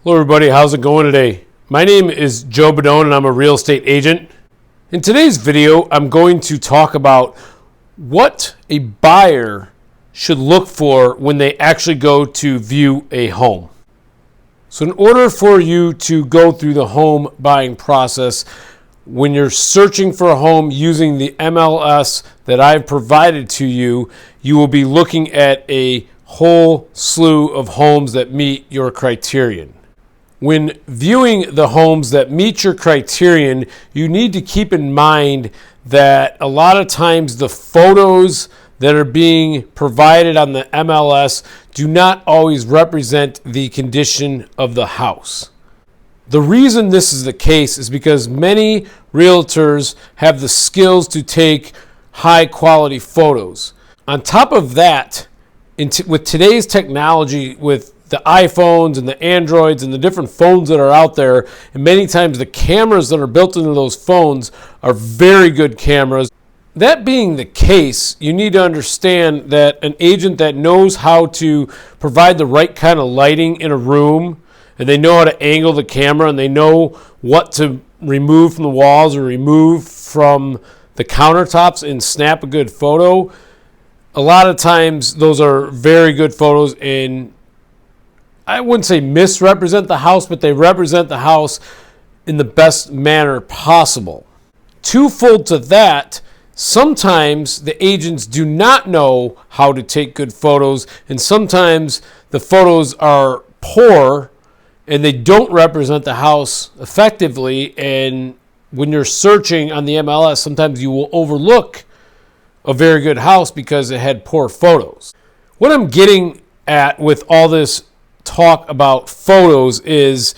Hello everybody, how's it going today? My name is Joe Bedogne and I'm a real estate agent. In today's video, I'm going to talk about what a buyer should look for when they actually go to view a home. So in order for you to go through the home buying process, when you're searching for a home using the MLS that I've provided to you, you will be looking at a whole slew of homes that meet your criterion. When viewing the homes that meet your criterion, you need to keep in mind that a lot of times the photos that are being provided on the MLS do not always represent the condition of the house. The reason this is the case is because many realtors have the skills to take high quality photos. On top of that, with today's technology, with the iPhones and the Androids and the different phones that are out there, and many times the cameras that are built into those phones are very good cameras. That being the case, you need to understand that an agent that knows how to provide the right kind of lighting in a room, and they know how to angle the camera, and they know what to remove from the walls or remove from the countertops and snap a good photo, a lot of times those are very good photos, and I wouldn't say misrepresent the house, but they represent the house in the best manner possible. Twofold to that, sometimes the agents do not know how to take good photos, and sometimes the photos are poor and they don't represent the house effectively. And when you're searching on the MLS, sometimes you will overlook a very good house because it had poor photos. What I'm getting at with all this talk about photos is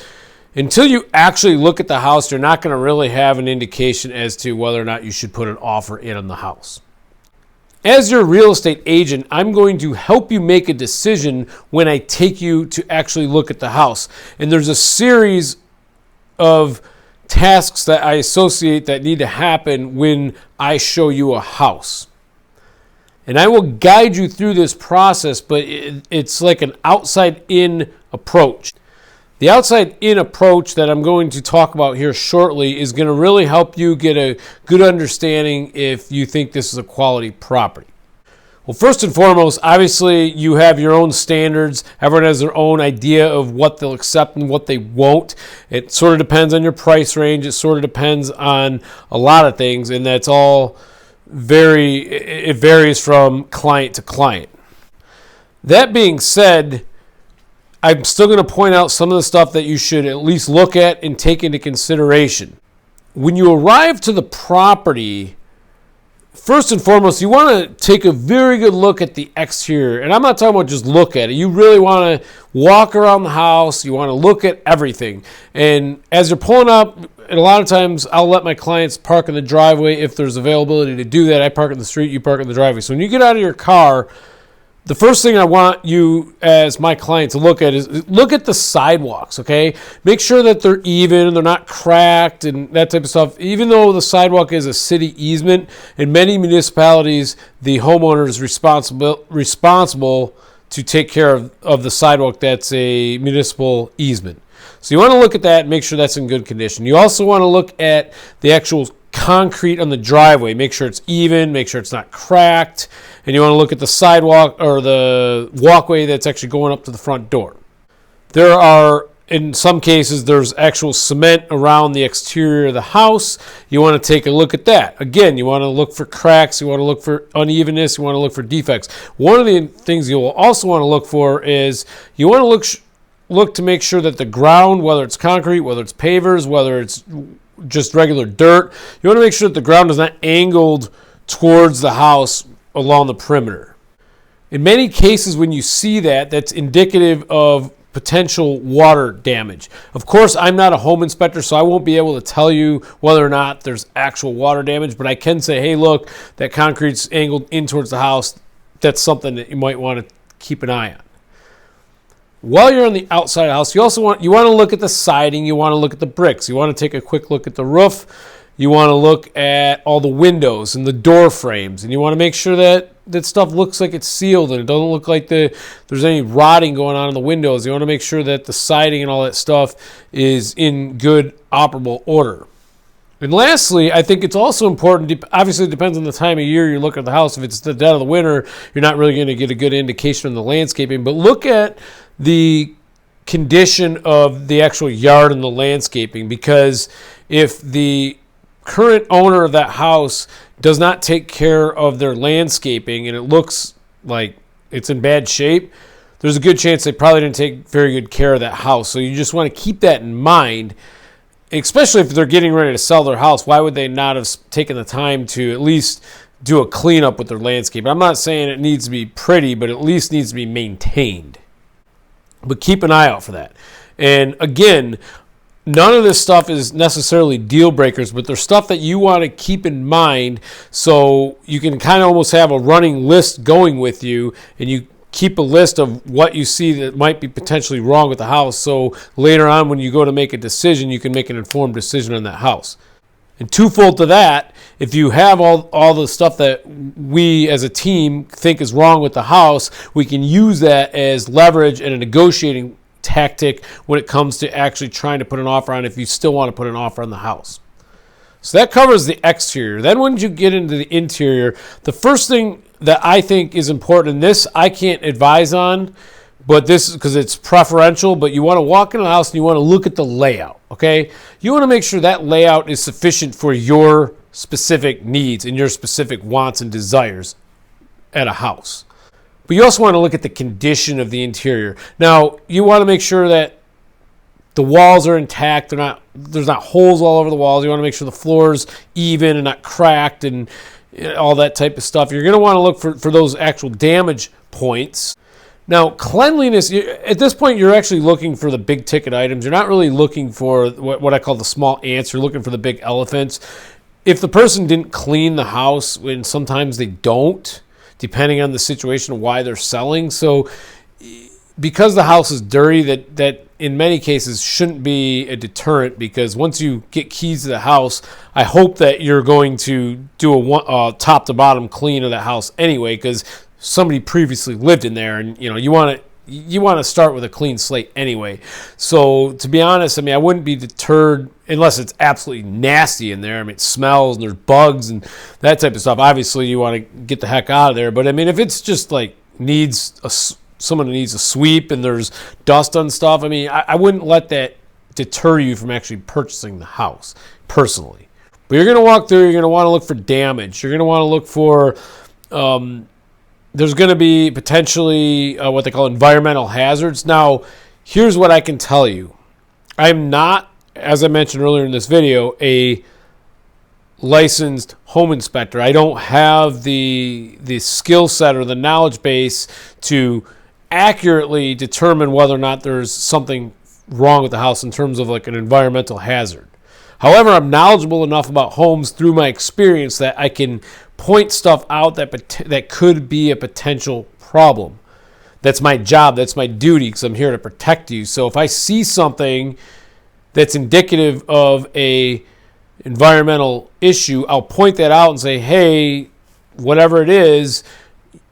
until you actually look at the house, you're not going to really have an indication as to whether or not you should put an offer in on the house. As your real estate agent, I'm going to help you make a decision when I take you to actually look at the house. And there's a series of tasks that I associate that need to happen when I show you a house. And I will guide you through this process, but it's like an outside-in approach. The outside-in approach that I'm going to talk about here shortly is going to really help you get a good understanding if you think this is a quality property. Well, first and foremost, obviously you have your own standards. Everyone has their own idea of what they'll accept and what they won't. It sort of depends on your price range. It sort of depends on a lot of things, and that's all it varies from client to client. That being said, I'm still going to point out some of the stuff that you should at least look at and take into consideration. When you arrive to the property, first and foremost, you want to take a very good look at the exterior. And I'm not talking about just look at it. You really want to walk around the house. You want to look at everything. And as you're pulling up, and a lot of times I'll let my clients park in the driveway if there's availability to do that. I park in the street, you park in the driveway. So when you get out of your car, the first thing I want you as my client to look at is look at the sidewalks, okay? Make sure that they're even and they're not cracked and that type of stuff. Even though the sidewalk is a city easement, in many municipalities, the homeowner is responsible to take care of the sidewalk that's a municipal easement. So you want to look at that and make sure that's in good condition. You also want to look at the actual concrete on the driveway. Make sure it's even, make sure it's not cracked, and you want to look at the sidewalk or the walkway that's actually going up to the front door. There are, in some cases, there's actual cement around the exterior of the house. You want to take a look at that. Again, you want to look for cracks, you want to look for unevenness, you want to look for defects. One of the things you will also want to look for is you want to look to make sure that the ground, whether it's concrete, whether it's pavers, whether it's just regular dirt, you want to make sure that the ground is not angled towards the house along the perimeter. In many cases, when you see that, that's indicative of potential water damage. Of course, I'm not a home inspector, so I won't be able to tell you whether or not there's actual water damage, but I can say, hey, look, that concrete's angled in towards the house. That's something that you might want to keep an eye on. While you're on the outside of the house, you want to look at the siding, you want to look at the bricks, you want to take a quick look at the roof, you want to look at all the windows and the door frames, and you want to make sure that that stuff looks like it's sealed and it doesn't look like there's any rotting going on in the windows. You want to make sure that the siding and all that stuff is in good operable order. And lastly, I think it's also important, obviously it depends on the time of year you're looking at the house. If it's the dead of the winter, you're not really going to get a good indication of the landscaping, but look at the condition of the actual yard and the landscaping, because if the current owner of that house does not take care of their landscaping and it looks like it's in bad shape, there's a good chance they probably didn't take very good care of that house. So you just want to keep that in mind, especially if they're getting ready to sell their house. Why would they not have taken the time to at least do a cleanup with their landscape? I'm not saying it needs to be pretty, but at least needs to be maintained. But keep an eye out for that. And again, none of this stuff is necessarily deal breakers, but there's stuff that you want to keep in mind so you can kind of almost have a running list going with you, and you keep a list of what you see that might be potentially wrong with the house, so later on when you go to make a decision, you can make an informed decision on that house. And twofold to that, if you have all the stuff that we as a team think is wrong with the house, we can use that as leverage and a negotiating tactic when it comes to actually trying to put an offer on if you still want to put an offer on the house. So that covers the exterior. Then when you get into the interior, the first thing that I think is important, and this I can't advise on, but this is because it's preferential, but you want to walk into the house and you want to look at the layout, okay? You want to make sure that layout is sufficient for your specific needs and your specific wants and desires at a house. But you also want to look at the condition of the interior. Now, you want to make sure that the walls are intact. There's not holes all over the walls. You want to make sure the floor's even and not cracked and all that type of stuff. You're going to want to look for those actual damage points. Now, cleanliness, at this point, you're actually looking for the big ticket items. You're not really looking for what I call the small ants. You're looking for the big elephants. If the person didn't clean the house, and sometimes they don't, depending on the situation of why they're selling. So because the house is dirty, that in many cases shouldn't be a deterrent, because once you get keys to the house, I hope that you're going to do a top to bottom clean of that house anyway, because somebody previously lived in there, and you want to start with a clean slate anyway. So to be honest, I wouldn't be deterred unless it's absolutely nasty in there. It smells and there's bugs and that type of stuff. Obviously, you want to get the heck out of there. But if it's just like someone who needs a sweep and there's dust on stuff, I wouldn't let that deter you from actually purchasing the house personally. But you're going to walk through. You're going to want to look for damage. You're going to want to look for there's going to be potentially what they call environmental hazards. Now, here's what I can tell you. I'm not, as I mentioned earlier in this video, a licensed home inspector. I don't have the skill set or the knowledge base to accurately determine whether or not there's something wrong with the house in terms of like an environmental hazard. However, I'm knowledgeable enough about homes through my experience that I can point stuff out that could be a potential problem. That's my job. That's my duty, because I'm here to protect you. So if I see something that's indicative of a environmental issue, I'll point that out and say, hey, whatever it is,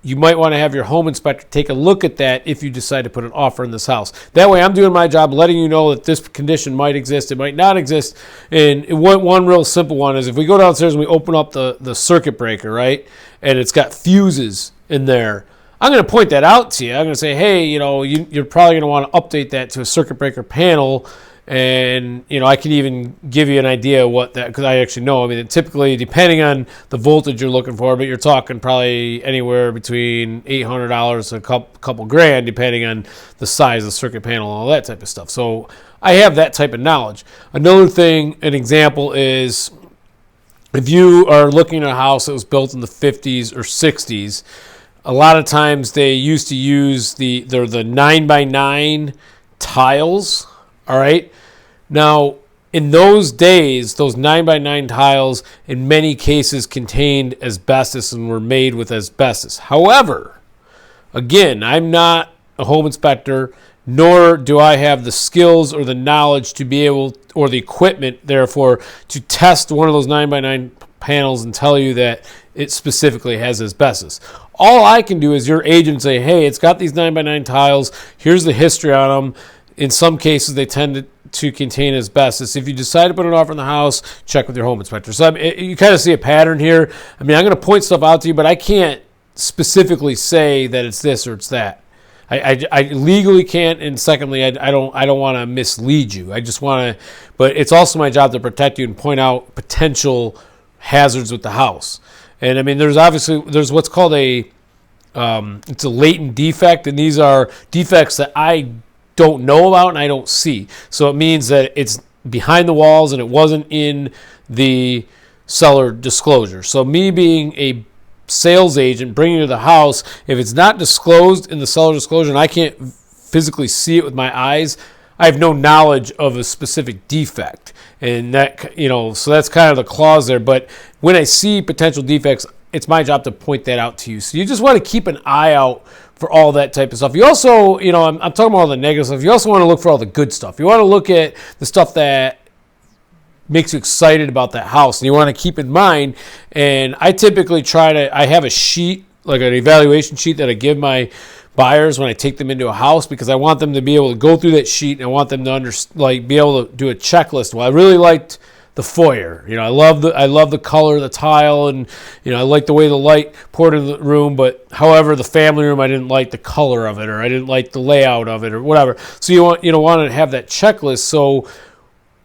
you might want to have your home inspector take a look at that if you decide to put an offer in this house. That way I'm doing my job letting you know that this condition might exist, it might not exist. And one real simple one is if we go downstairs and we open up the circuit breaker, right, and it's got fuses in there, I'm going to point that out to you. I'm going to say, hey, you're probably going to want to update that to a circuit breaker panel. And, I can even give you an idea of what that, because I actually know. Typically, depending on the voltage you're looking for, but you're talking probably anywhere between $800 to a couple grand, depending on the size of the circuit panel and all that type of stuff. So I have that type of knowledge. Another thing, an example is if you are looking at a house that was built in the 50s or 60s, a lot of times they used to use the 9x9 tiles, all right? Now, in those days, those 9x9 tiles in many cases contained asbestos and were made with asbestos. However, again, I'm not a home inspector, nor do I have the skills or the knowledge to be able, or the equipment, therefore, to test one of those 9x9 panels and tell you that it specifically has asbestos. All I can do as your agent say, hey, it's got these 9x9 tiles. Here's the history on them. In some cases, they tend to contain asbestos. If you decide to put an offer on the house, check with your home inspector. So you kind of see a pattern here. I mean, I'm going to point stuff out to you, but I can't specifically say that it's this or it's that. I legally can't, and secondly, I don't want to mislead you. I just want to, but it's also my job to protect you and point out potential hazards with the house. And I mean, there's what's called it's a latent defect, and these are defects that I don't know about and I don't see. So it means that it's behind the walls and it wasn't in the seller disclosure. So me being a sales agent bringing it to the house, if it's not disclosed in the seller disclosure and I can't physically see it with my eyes, I have no knowledge of a specific defect. And that, so that's kind of the clause there. But when I see potential defects, it's my job to point that out to you. So you just want to keep an eye out for all that type of stuff. You also, I'm talking about all the negative stuff. You also want to look for all the good stuff. You want to look at the stuff that makes you excited about that house. And you want to keep in mind, and I typically I have a sheet, like an evaluation sheet that I give my buyers when I take them into a house, because I want them to be able to go through that sheet and I want them to be able to do a checklist. Well, I really liked the foyer. I love the color of the tile, and I like the way the light poured into the room. But however, the family room, I didn't like the color of it, or I didn't like the layout of it, or whatever. So you want to have that checklist. So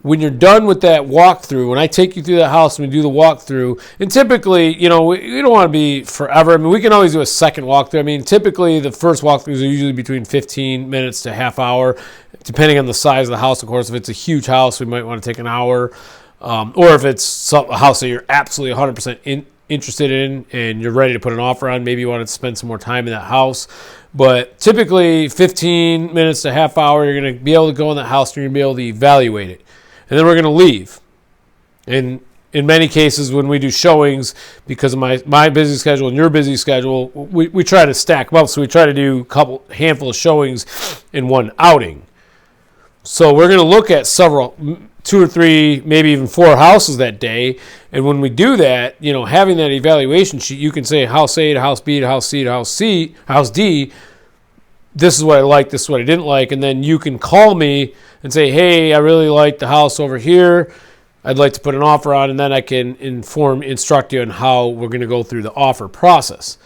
when you're done with that walkthrough, when I take you through the house and we do the walkthrough, and typically, we don't want to be forever. I mean, we can always do a second walkthrough. I mean, typically the first walkthroughs are usually between 15 minutes to half hour, depending on the size of the house. Of course, if it's a huge house, we might want to take an hour. Or if it's a house that you're absolutely 100% interested in and you're ready to put an offer on, maybe you want to spend some more time in that house. But typically 15 minutes to half hour, you're going to be able to go in that house and you're going to be able to evaluate it. And then we're going to leave. And in many cases, when we do showings, because of my busy schedule and your busy schedule, we try to stack them up. So we try to do a handful of showings in one outing. So we're going to look at 2 or 3, maybe even 4 houses that day. And when we do that, having that evaluation sheet, you can say house A to house B to house C to house C, house D. This is what I like, this is what I didn't like. And then you can call me and say, hey, I really like the house over here. I'd like to put an offer on, and then I can instruct you on how we're going to go through the offer process.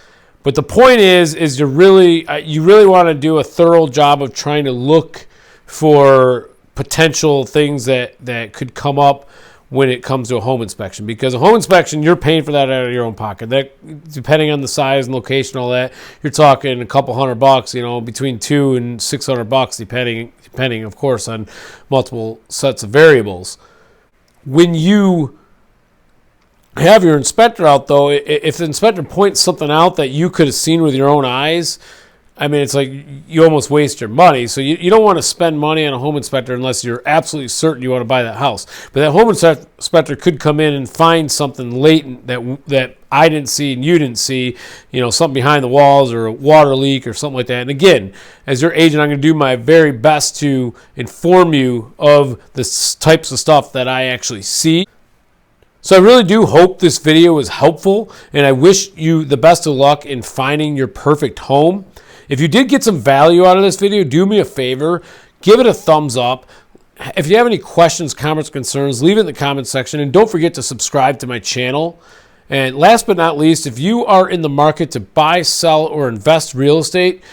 But the point is you really want to do a thorough job of trying to look for potential things that could come up when it comes to a home inspection, because a home inspection, you're paying for that out of your own pocket. That, depending on the size and location, all that, you're talking a couple $100, between $200 and $600, depending, of course, on multiple sets of variables. When you have your inspector out, though, if the inspector points something out that you could have seen with your own eyes, I mean, it's like you almost waste your money. So you don't want to spend money on a home inspector unless you're absolutely certain you want to buy that house. But that home inspector could come in and find something latent that I didn't see and you didn't see, something behind the walls or a water leak or something like that. And again, as your agent, I'm going to do my very best to inform you of the types of stuff that I actually see. So I really do hope this video was helpful, and I wish you the best of luck in finding your perfect home. If you did get some value out of this video, do me a favor, give it a thumbs up. If you have any questions, comments, concerns, leave it in the comments section, and don't forget to subscribe to my channel. And last but not least, if you are in the market to buy, sell, or invest real estate,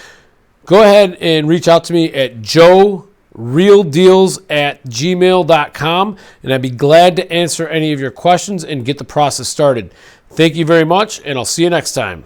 go ahead and reach out to me at Joerealdeals@gmail.com, and I'd be glad to answer any of your questions and get the process started. Thank you very much, and I'll see you next time.